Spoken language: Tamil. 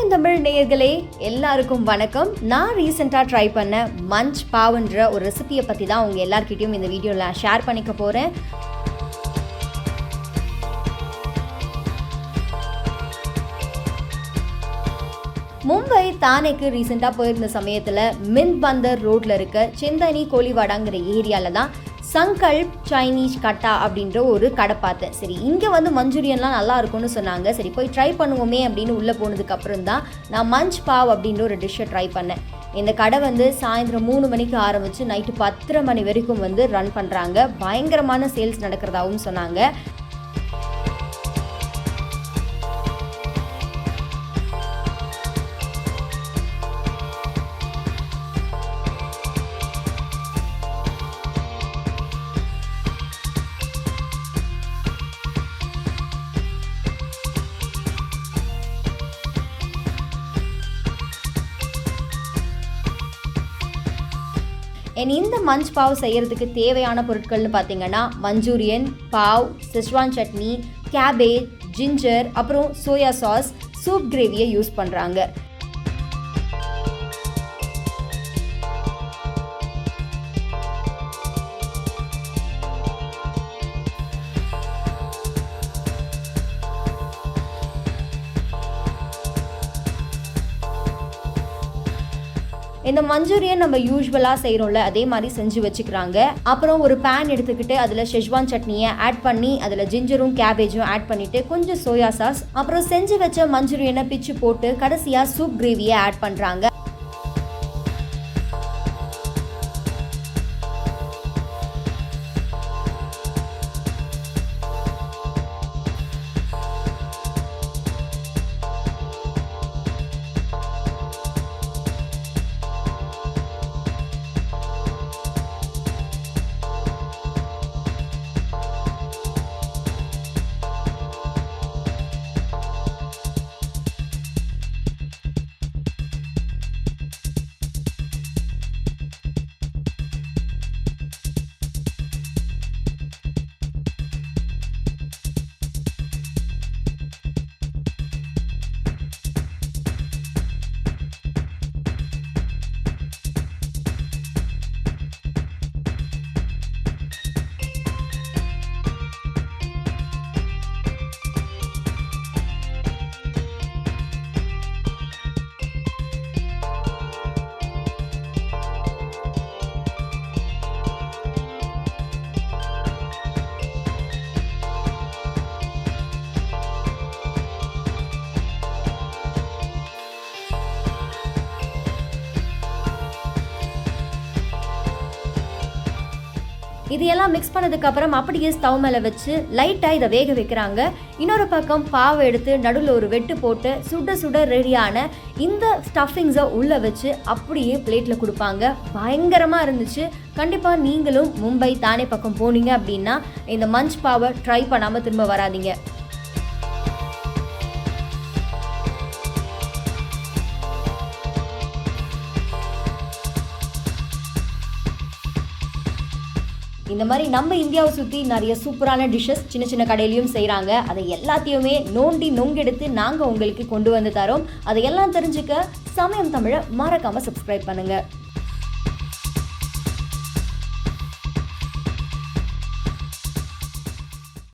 சமயம் தமிழ் நேயர்களே எல்லாருக்கும் வணக்கம். நான் ரீசெண்டாக ட்ரை பண்ண மஞ்ச் பாவ்ன்ற ஒரு ரெசிபியை பற்றி தான் உங்கள் எல்லார்கிட்டையும் இந்த வீடியோவில் ஷேர் பண்ணிக்க போகிறேன். மும்பை தானேக்கு ரீசெண்டாக போயிருந்த சமயத்தில் மின்ட் பந்தர் ரோட்டில் இருக்க செந்தனி கோலிவாடாங்கிற ஏரியாவில் தான் சங்கல் சைனீஸ் கட்டா அப்படின்ற ஒரு கடை பார்த்தேன். சரி, இங்கே வந்து மஞ்சூரியன்லாம் நல்லா இருக்கும்னு சொன்னாங்க. சரி, போய் ட்ரை பண்ணுவோமே அப்படின்னு உள்ளே போனதுக்கப்புறம் தான் நான் மஞ்ச் பாவ் அப்படின்ற ஒரு டிஷ்ஷை ட்ரை பண்ணேன். இந்த கடை வந்து சாயந்தரம் 3 மணிக்கு ஆரம்பித்து நைட்டு 10:30 மணி வரைக்கும் வந்து ரன் பண்ணுறாங்க. பயங்கரமான சேல்ஸ் நடக்கிறதாகவும் சொன்னாங்க. இந்த மஞ்ச் பாவ் செய்கிறதுக்கு தேவையான பொருட்கள்னு பார்த்தீங்கன்னா மஞ்சூரியன், பாவ், செஸ்வான் சட்னி, கேபேஜ், ஜிஞ்சர், அப்புறம் சோயா சாஸ், சூப் கிரேவியை யூஸ் பண்ணுறாங்க. இந்த மஞ்சூரியன் நம்ம யூஸ்வலாக செய்கிறோம்ல அதே மாதிரி செஞ்சு வச்சுக்கிறாங்க. அப்புறம் ஒரு பேன் எடுத்துக்கிட்டு அதில் ஷெஸ்வான் சட்னியை ஆட் பண்ணி அதில் ஜிஞ்சரும் கேபேஜும் ஆட் பண்ணிவிட்டு கொஞ்சம் சோயா சாஸ், அப்புறம் செஞ்சு வச்ச மஞ்சூரியனை பிச்சு போட்டு கடைசியாக சூப் கிரேவியை ஆட் பண்ணுறாங்க. இதையெல்லாம் மிக்ஸ் பண்ணதுக்கப்புறம் அப்படியே ஸ்டவ் மேலே வச்சு லைட்டாக இதை வேக வைக்கிறாங்க. இன்னொரு பக்கம் பாவை எடுத்து நடுவில் ஒரு வெட்டு போட்டு சுட சுட ரெடியான இந்த ஸ்டஃபிங்ஸை உள்ளே வச்சு அப்படியே பிளேட்டில் கொடுப்பாங்க. பயங்கரமாக இருந்துச்சு. கண்டிப்பாக நீங்களும் மும்பை தானே பக்கம் போனீங்க அப்படின்னா இந்த மஞ்ச் பாவை ட்ரை பண்ணாமல் திரும்ப வராதீங்க. இந்த மாதிரி நம்ம இந்தியாவை சுற்றி நிறைய சூப்பரான டிஷ்ஷஸ் சின்ன சின்ன கடையிலையும் செய்கிறாங்க. அதை எல்லாத்தையுமே நோண்டி நொங்கெடுத்து நாங்கள் உங்களுக்கு கொண்டு வந்து தரோம். அதையெல்லாம் தெரிஞ்சுக்க சமயம் தமிழை மறக்காமல் சப்ஸ்கிரைப் பண்ணுங்கள்.